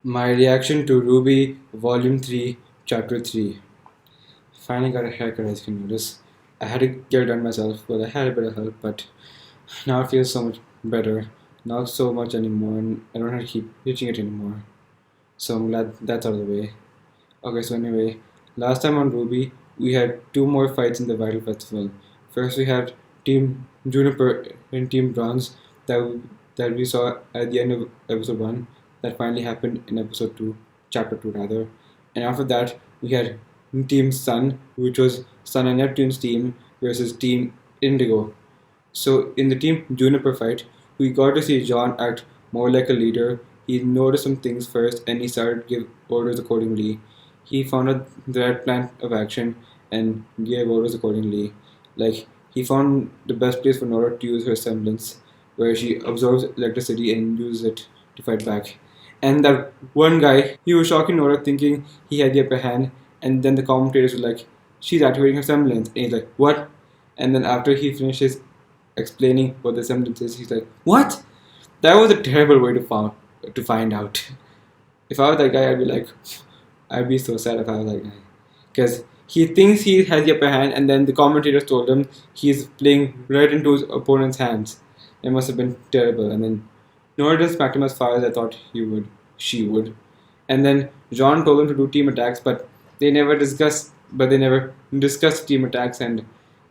My reaction to RWBY Volume 3, Chapter 3. Finally got a haircut, as you can notice. I had to get it done myself, but I had a bit of help, but now it feels so much better. Not so much anymore, and I don't have to keep itching it anymore. So I'm glad that's out of the way. Okay, so anyway, last time on RWBY, we had two more fights in the Vital Festival. First, we had Team Juniper and Team Bronze that we saw at the end of episode 1, that finally happened in episode 2, chapter 2 rather. And after that, we had Team Sun, which was Sun and Neptune's team versus Team Indigo. So in the Team Juniper fight, we got to see John act more like a leader. He noticed some things first and he started to give orders accordingly. He found out the right plan of action and gave orders accordingly. Like, he found the best place for Nora to use her semblance, where she absorbs electricity and uses it to fight back. And that one guy, he was shocking Nora thinking he had the upper hand, and then the commentators were like, she's activating her semblance. And he's like, what? And then after he finishes explaining what the semblance is, he's like, what? That was a terrible way to find out. If I was that guy, I'd be like, I'd be so sad if I was that guy. Because he thinks he has the upper hand, and then the commentators told him he's playing right into his opponent's hands. It must have been terrible. And then Nora didn't smack him as far as I thought she would. And then John told him to do team attacks, but they never discussed team attacks, and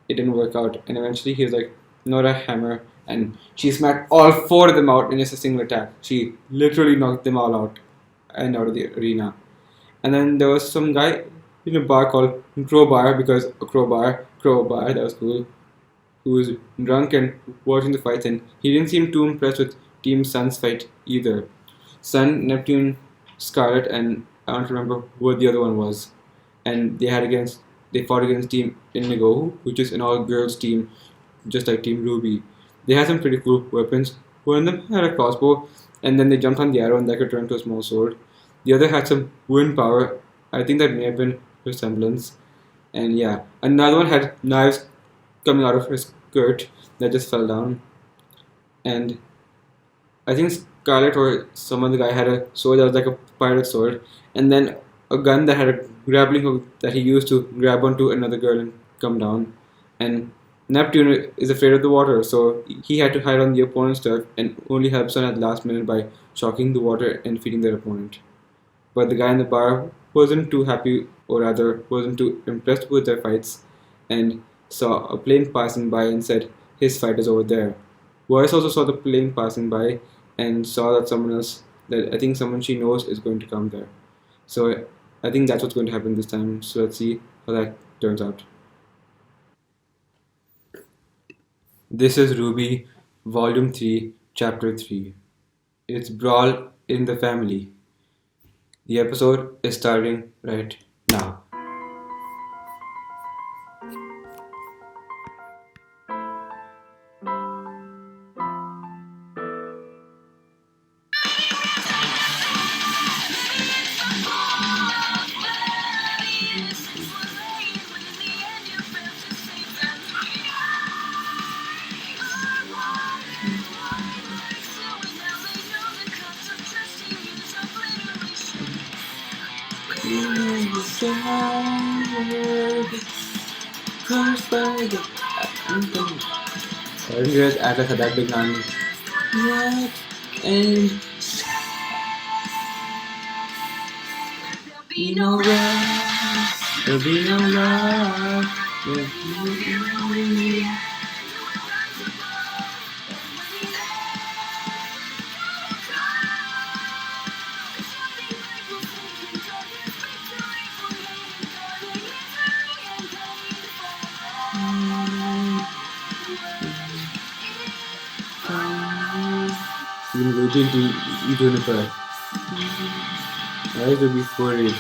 it didn't work out. And eventually he was like, Nora hammer, and she smacked all four of them out in just a single attack. She literally knocked them all out and out of the arena. And then there was some guy in a bar called Crowbar, because a crowbar, that was cool, who was drunk and watching the fights, and he didn't seem too impressed with Team Sun's fight either. Sun, Neptune, Scarlet, and I don't remember what the other one was. And they fought against Team Indigo, which is an all girls team, just like Team RWBY. They had some pretty cool weapons. One of them had a crossbow, and then they jumped on the arrow and that could turn into a small sword. The other had some wind power. I think that may have been resemblance. And yeah, another one had knives coming out of her skirt that just fell down. And I think Scarlet or some other guy had a sword that was like a pirate sword, and then a gun that had a grappling hook that he used to grab onto another girl and come down. And Neptune is afraid of the water, so he had to hide on the opponent's turf and only help Sun at the last minute by shocking the water and feeding their opponent. But the guy in the bar wasn't too happy, or rather, wasn't too impressed with their fights, and saw a plane passing by and said his fight is over there. Voice also saw the plane passing by and saw that I think someone she knows is going to come there. So I think that's what's going to happen this time. So let's see how that turns out. This is RWBY, Volume 3, Chapter 3. It's Brawl in the Family. The episode is starting right now. I didn't realize Atlas had that big army. What? And be no love, there'll be no love. You're going to Juniper. Why to be worried?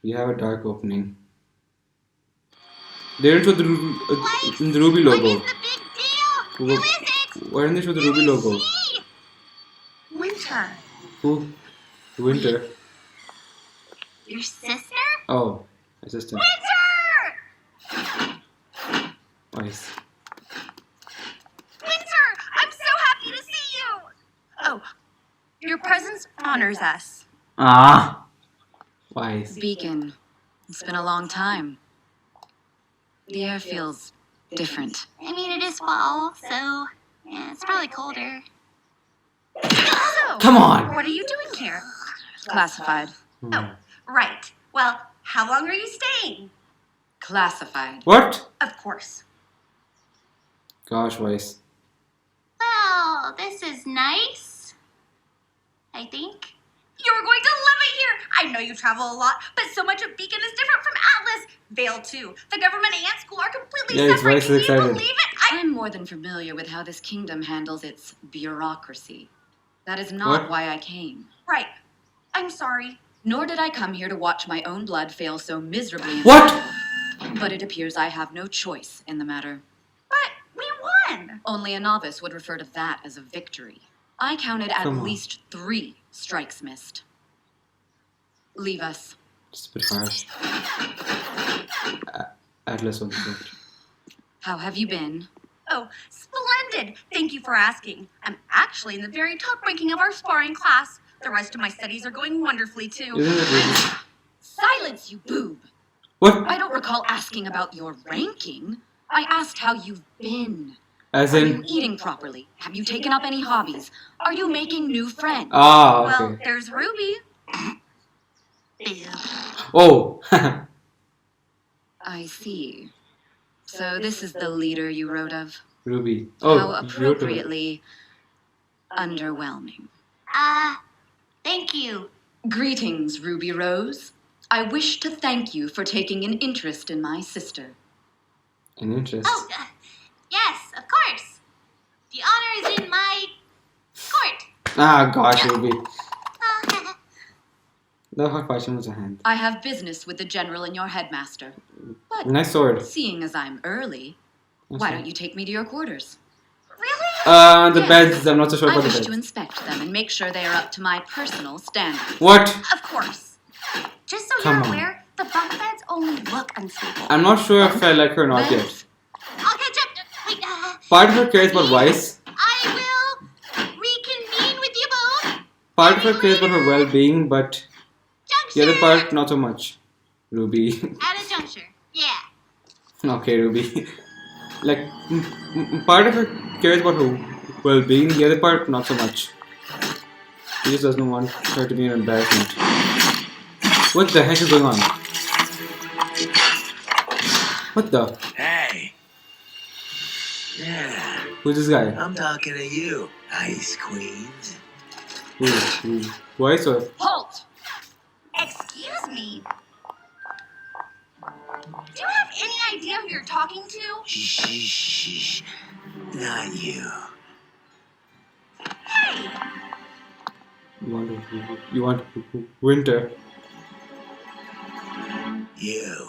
We have a dark opening. They didn't show the RWBY logo. Why didn't they show the RWBY logo? Winter. Who? Winter. Your sister? Oh, my sister. Winter! Nice. Winter! I'm so happy to see you! Oh, your presence honors us. Ah, wise. Beacon, it's been a long time. The air feels different. I mean, it is fall, so yeah, it's probably colder. So, Come on. what are you doing here? Classified. Oh, right. Well, how long are you staying? Classified. What? Of course. Gosh, wise. Well, this is nice. I think. You're going to love it here. I know you travel a lot, but so much of Beacon is different from Atlas. Vale, too. The government and school are completely Yeah, it's separate. why so Can you excited. believe it? I'm more than familiar with how this kingdom handles its bureaucracy. That is not What? why I came. Right. I'm sorry. Nor did I come here to watch my own blood fail so miserably. in What? battle. But it appears I have no choice in the matter. But we won. Only a novice would refer to that as a victory. I counted at Come on. least 3 strikes missed. Leave us. It's a bit harsh. Atlas would be How have you been? Oh, splendid. Thank you for asking. I'm actually in the very top ranking of our sparring class. The rest of my studies are going wonderfully, too. Isn't it really? Silence, you boob! What? I don't recall asking about your ranking. I asked how you've been. As Are you in. eating properly? Have you taken up any hobbies? Are you making new friends? Ah, Well, okay. there's Ruby. Oh. I see. So this is the leader you wrote of? Ruby. Oh, How you wrote it. appropriately underwhelming. Thank you. Greetings, Ruby Rose. I wish to thank you for taking an interest in my sister. An interest. Oh, yes, of course. The honor is in my court. Ah, gosh, Ruby. Uh, The hot question was a hand. I have business with the general and your headmaster. But Nice sword. seeing as I'm early, why don't you take me to your quarters? really? The Yes. beds. I'm not so sure I about the wish beds. to inspect them and make sure they are up to my personal standards. What? Of course. Just so Come you're on. aware, the bunk beds only look unstable. I'm not sure if I like her or not yet. Beth, I'll catch up. Wait, Part of her cares about Vice. I will reconvene with you both. Part of her cares about her well-being, but the Juncture. other part, not so much. Ruby. At a juncture. Yeah. Okay, Ruby. Like, part of her cares about her well-being, the other part, not so much. He just doesn't want her to be an embarrassment. What the heck is going on? What the? Hey. Yeah, Who's this guy? I'm talking to you, Ice Queens. Who? Vice or? halt! Excuse me. Do you have any idea who you're talking to? Shh. Not you. Hey. You want winter? You.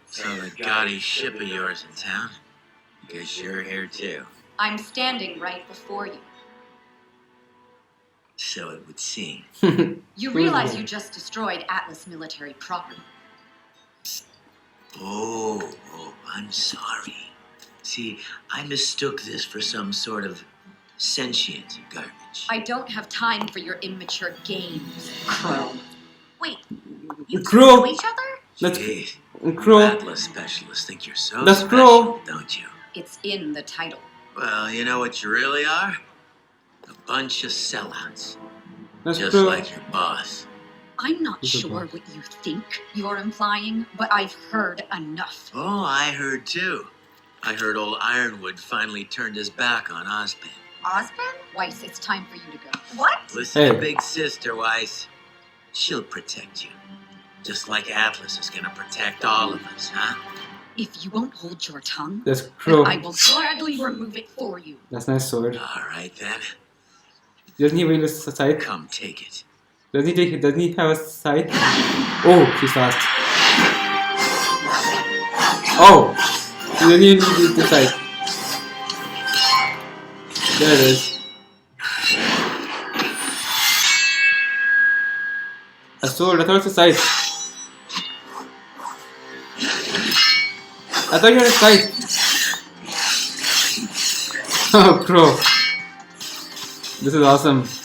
So the gaudy ship of yours in town? Guess you're here too. I'm standing right before you. So it would seem. You realize you just destroyed Atlas military property. Oh, I'm sorry. See, I mistook this for some sort of sentient garbage. I don't have time for your immature games, Crow. Wait. You Crow. know each other? Let's Jeez, Crow. Atlas specialists think you're so That's special, Crow. don't you? It's in the title. Well, you know what you really are? A bunch of sellouts. Let's Just go. like your boss. I'm not He's a sure boss. what you think you're implying, but I've heard enough. Oh, I heard too. I heard old Ironwood finally turned his back on Ozpin. Osborne? Weiss, it's time for you to go. What? Listen Hey. to Big Sister, Weiss. She'll protect you. Just like Atlas is gonna protect all of us, huh? If you won't hold your tongue, That's then Crow. I will gladly remove it for you. That's nice sword. All right then. Doesn't he wield a scythe? Come take it. Doesn't he have a scythe? Oh, she's fast. Oh! He doesn't even need the scythe. There it is. A sword, I thought it was a scythe. I thought you had a sight. Oh, Crow. This is awesome. What's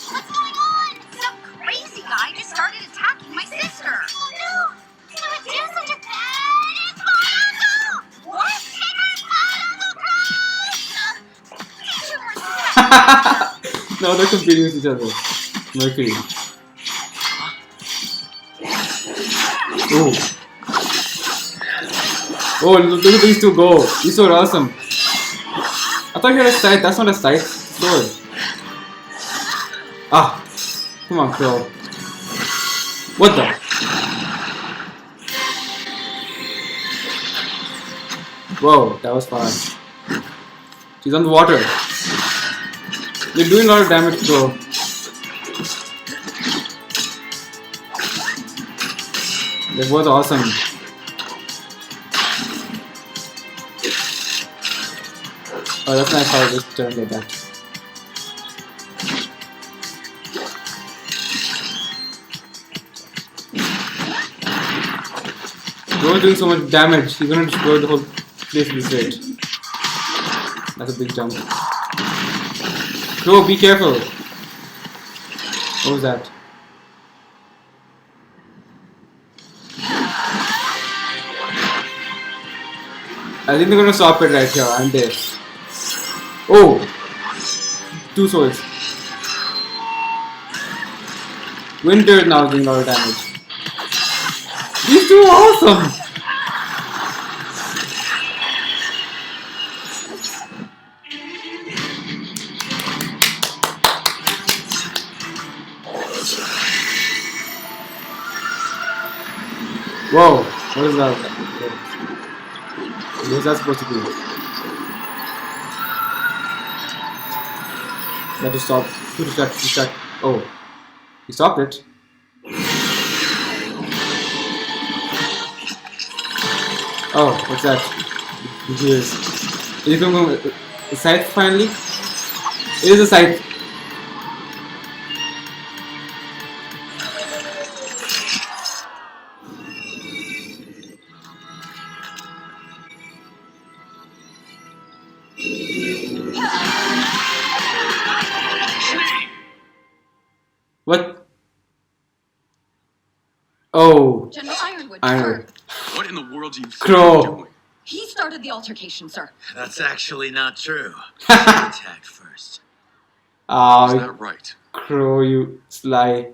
going on? Some crazy guy just started attacking my sister. Oh no! He would do such a bad. It's my uncle! What? Take her Now they're competing with each other. Mercury. Oh. Oh, look at these two go. These two are awesome. I thought you had a scythe. That's not a scythe. Sword. Ah. Come on, Crow. What the? Whoa, that was fast. She's on the water. You're doing a lot of damage, Crow. That was awesome. Oh, that's nice how I just turned like that. Don't doing so much damage. He's gonna destroy the whole place with this rate. That's a big jump. Crow, be careful. What was that? I think they're gonna stop it right here, aren't they? Oh! 2 souls. Winter is now doing a lot of damage. These two are awesome! Whoa! What is that? What is that supposed to be? That to stop. To distract. Oh. He stopped it. Oh, what's that? It is it going to a scythe finally? It is a scythe. What? Oh. General Ironwood, Ironwood. What in the world are you Crow. doing? He started the altercation, sir. That's actually not true. She attacked first. Is Ah, that right? Crow, you sly.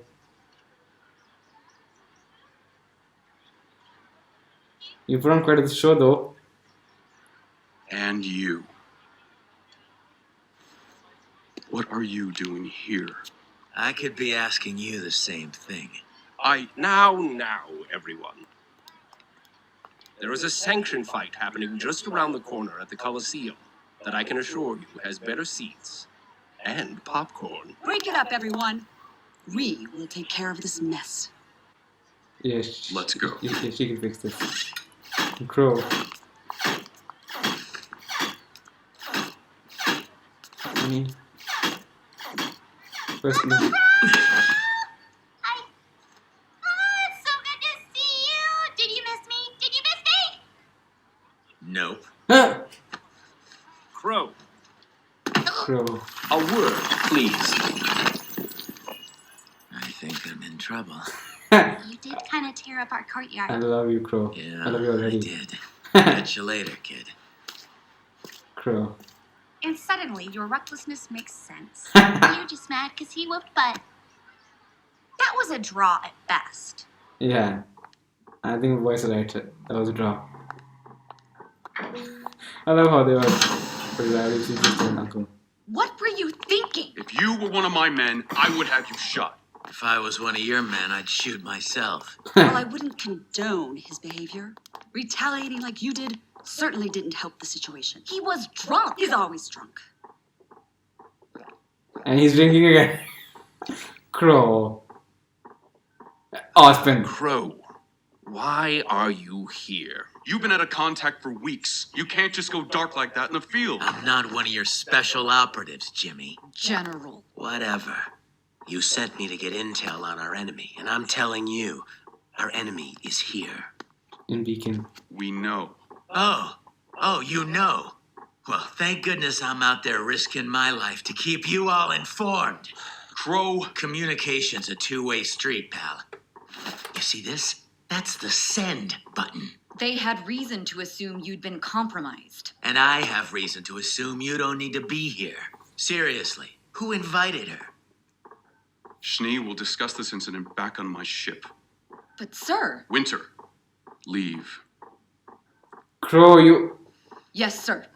You put on quite a show though. And you. What are you doing here? I could be asking you the same thing. Now, everyone. There is a sanctioned fight happening just around the corner at the Coliseum that I can assure you has better seats and popcorn. Break it up, everyone. We will take care of this mess. Yes. Let's go. She can fix this. Crow. First, It's so good to see you. Did you miss me? Did you miss me? Nope. Crow, Crow. a word, please. I think I'm in trouble. You did kind of tear up our I courtyard. love you, Crow. Yeah, I love you I already. did. Catch you later, kid. Crow. And suddenly, your recklessness makes sense. You're just mad because he whooped butt. That was a draw at best. Yeah. I think the voice is right. That was a draw. I love how they were pretty loud. It's just an uncle. What were you thinking? If you were one of my men, I would have you shot. If I was one of your men, I'd shoot myself. While I wouldn't condone his behavior, retaliating like you did certainly didn't help the situation. He was drunk. He's always drunk. And he's drinking again. Crow. Ospen. Crow, why are you here? You've been out of contact for weeks. You can't just go dark like that in the field. I'm not one of your special operatives, Jimmy. General. Whatever. You sent me to get intel on our enemy, and I'm telling you, our enemy is here. in Beacon. We know. Oh, you know. Well, thank goodness I'm out there risking my life to keep you all informed. Crow. Communication's a two-way street, pal. You see this? That's the send button. They had reason to assume you'd been compromised. And I have reason to assume you don't need to be here. Seriously, who invited her? Schnee will discuss this incident back on my ship. But sir... Winter, leave. Crow, you Yes, sir.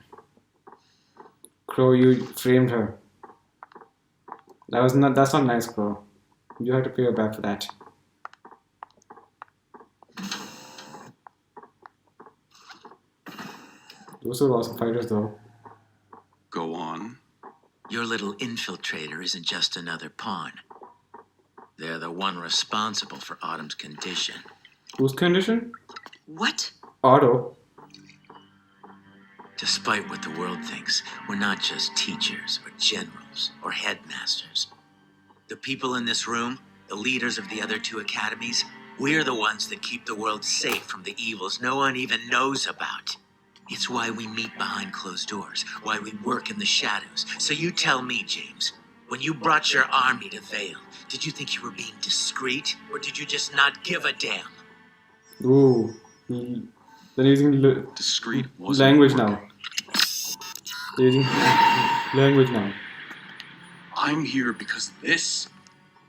framed her. That's not nice, Crow. You have to pay her back for that. Those are awesome fighters, though. Go on. Your little infiltrator isn't just another pawn. They're the one responsible for Autumn's condition. Whose condition? What? Otto. Despite what the world thinks, we're not just teachers or generals or headmasters. The people in this room, the leaders of the other two academies, we're the ones that keep the world safe from the evils no one even knows about. It's why we meet behind closed doors, why we work in the shadows. So you tell me, James, when you brought your army to Vale, did you think you were being discreet, or did you just not give a damn? Ooh. They're using Discreet wasn't language working. now. They're using language now. I'm here because this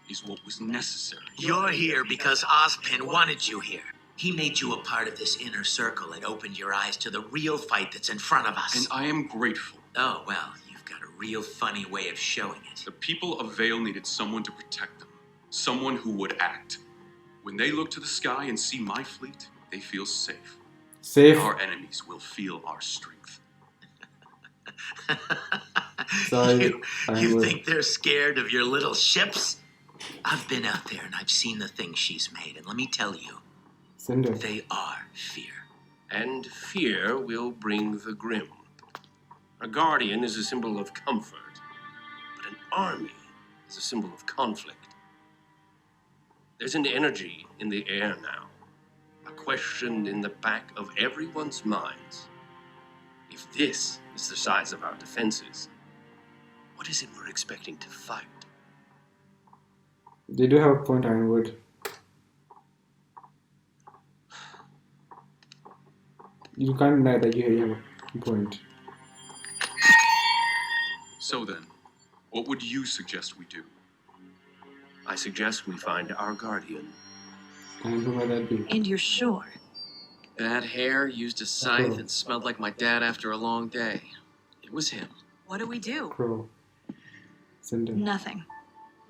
is what was necessary. You're here because Ozpin wanted you here. He made you a part of this inner circle and opened your eyes to the real fight that's in front of us. And I am grateful. Oh, well, you've got a real funny way of showing it. The people of Vale needed someone to protect them. Someone who would act. When they look to the sky and see my fleet, they feel safe. Safe. Our enemies will feel our strength. Sorry, you would. think they're scared of your little ships? I've been out there and I've seen the things she's made, and let me tell you, Cinder. they are fear. And fear will bring the grim. A guardian is a symbol of comfort, but an army is a symbol of conflict. There's an energy in the air now, a question in the back of everyone's minds. If this is the size of our defenses, what is it we're expecting to fight? They do have a point, Ironwood. You can't deny that you have a point. So then, what would you suggest we do? I suggest we find our guardian. And who might that be? And you're sure? Bad hair, used a scythe, and smelled like my dad after a long day. It was him. What do we do? Crow. Cinder. Nothing.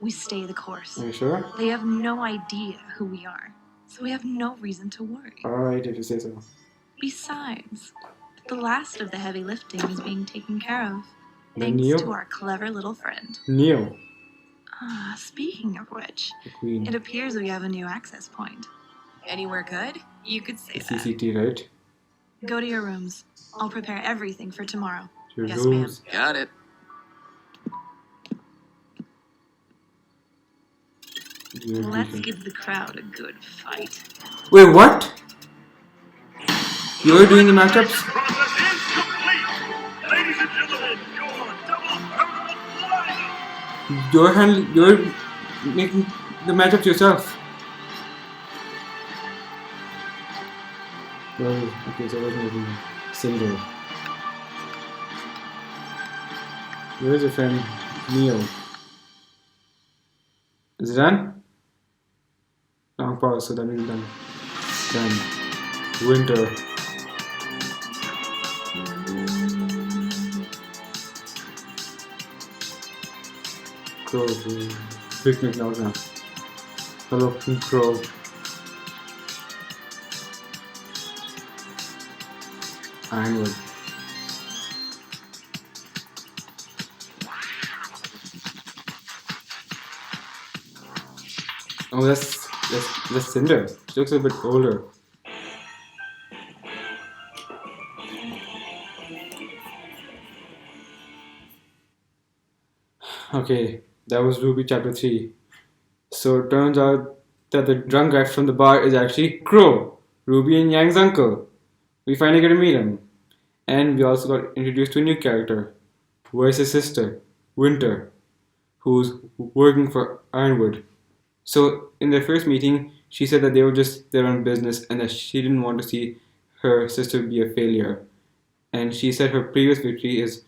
We stay the course. Are you sure? They have no idea who we are, so we have no reason to worry. Alright, if you say so. Besides, the last of the heavy lifting is being taken care of, Then thanks Neo? to our clever little friend. Neo. Speaking of which, The Queen. it appears we have a new access point. Anywhere good? You could say The that. CCT, right? Go to your rooms. I'll prepare everything for tomorrow. Your Yes, rooms. Got it. Your Let's beacon. give the crowd a good fight. Wait, what? You're doing the matchups? Process is complete! Ladies and gentlemen, your double hurdle final! You're making the matchups yourself. Well, okay, so I wasn't making Cinder. Where is your friend Neo? Is it done? Long pause, so that means done. Done. Winter. Crow. Picnic now. Hello, Crow. Ironwood. Oh, that's Cinder. She looks a bit older. Okay, that was RWBY chapter 3. So it turns out that the drunk guy from the bar is actually Crow. Ruby and Yang's uncle. We finally get to meet him. And we also got introduced to a new character, Voice's sister, Winter, who's working for Ironwood. So in their first meeting, she said that they were just their own business and that she didn't want to see her sister be a failure. And she said her previous victory is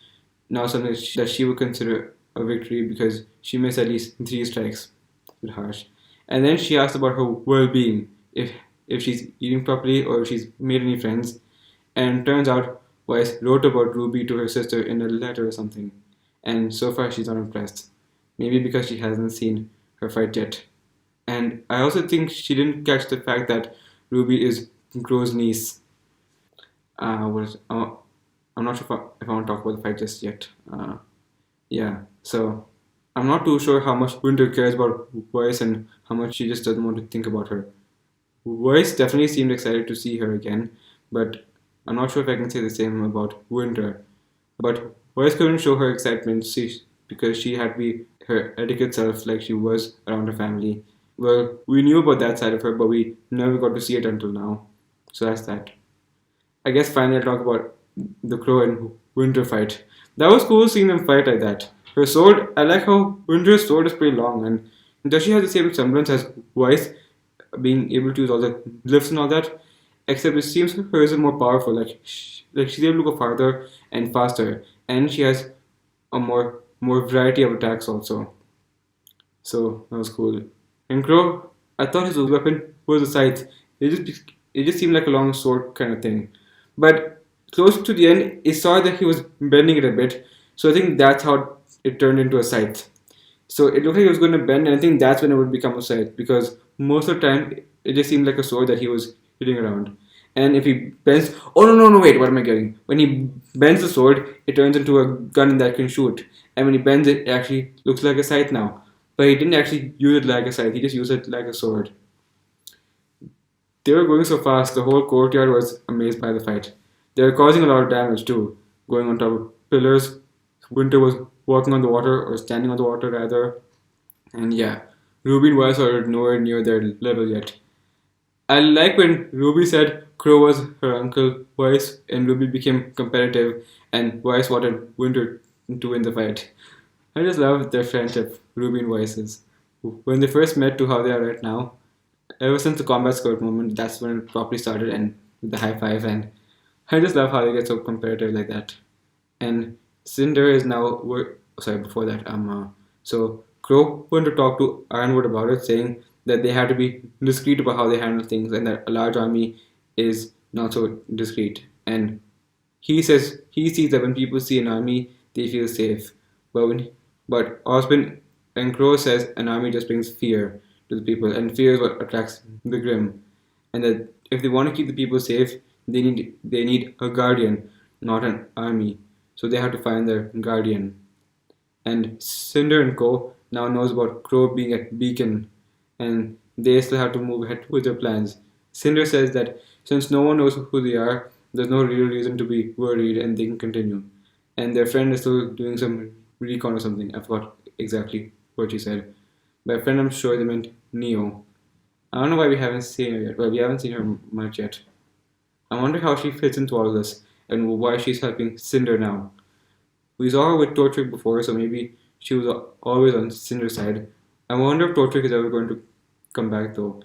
now something that she would consider a victory because she missed at least 3 strikes. A bit harsh. And then she asked about her well-being, if she's eating properly or if she's made any friends. And turns out Weiss wrote about Ruby to her sister in a letter or something. And so far she's not impressed. Maybe because she hasn't seen her fight yet. And I also think she didn't catch the fact that Ruby is Crow's niece. I'm not sure if I want to talk about the fight just yet. Yeah, so I'm not too sure how much Winter cares about Weiss and how much she just doesn't want to think about her. Weiss definitely seemed excited to see her again, but I'm not sure if I can say the same about Winter. But Weiss couldn't show her excitement because she had to be her etiquette self like she was around her family. Well, we knew about that side of her, but we never got to see it until now. So that's that. I guess finally I'll talk about the Crow and Winter fight. That was cool seeing them fight like that. Her sword, I like how Winter's sword is pretty long and does she have the same semblance as Weiss, being able to use all the glyphs and all that? Except it seems hers is more powerful, like she's able to go farther and faster, and she has a more variety of attacks also. So that was cool. And Crow, I thought his weapon was a scythe. It just seemed like a long sword kind of thing. But close to the end, it saw that he was bending it a bit. So I think that's how it turned into a scythe. So it looked like it was going to bend, and I think that's when it would become a scythe because most of the time it just seemed like a sword that he was hitting around. And if he bends, oh no, wait, what am I getting? When he bends the sword, it turns into a gun that can shoot. And when he bends it, it actually looks like a scythe now. But he didn't actually use it like a scythe, he just used it like a sword. They were going so fast, the whole courtyard was amazed by the fight. They were causing a lot of damage too, going on top of pillars. Winter was walking on the water, or standing on the water rather. And yeah, Ruby and Weiss are nowhere near their level yet. I like when Ruby said Crow was her uncle Weiss, and Ruby became competitive, and Weiss wanted Winter to win the fight. I just love their friendship, Ruby and Weiss's. When they first met to how they are right now, ever since the combat skirt moment, that's when it properly started, and with the high five, and I just love how they get so competitive like that. And Cinder is now, sorry, before that, so Crow went to talk to Ironwood about it, saying that they had to be discreet about how they handle things, and that a large army is not so discreet. And he says he sees that when people see an army, they feel safe. But Osmond and Crow says an army just brings fear to the people, and fear is what attracts the Grim. And that if they want to keep the people safe, they need a guardian, not an army. So they have to find their guardian. And Cinder and Co. now knows about Crow being at Beacon, and they still have to move ahead with their plans. Cinder says that since no one knows who they are, there's no real reason to be worried and they can continue. And their friend is still doing some recon or something. I forgot exactly what she said. By friend, I'm sure they meant Neo. I don't know why we haven't seen her yet. Well, we haven't seen her much yet. I wonder how she fits into all of this and why she's helping Cinder now. We saw her with Tortrick before, so maybe she was always on Cinder's side. I wonder if Tortrick is ever going to come back though.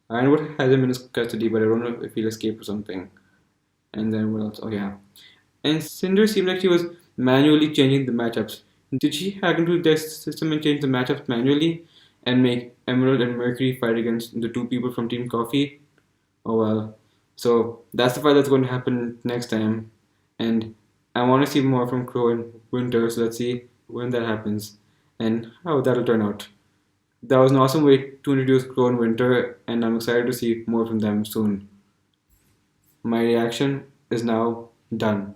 Ironwood has him in his custody, but I don't know if he'll escape or something. And then what else? Oh yeah. And Cinder seemed like she was manually changing the matchups. Did she hack into their system and change the matchups manually and make Emerald and Mercury fight against the two people from Team Coffee? Oh well. So that's the fight that's going to happen next time. And I want to see more from Crow and Winter, so let's see when that happens and how that'll turn out. That was an awesome way to introduce Crow and Winter, and I'm excited to see more from them soon. My reaction is now done.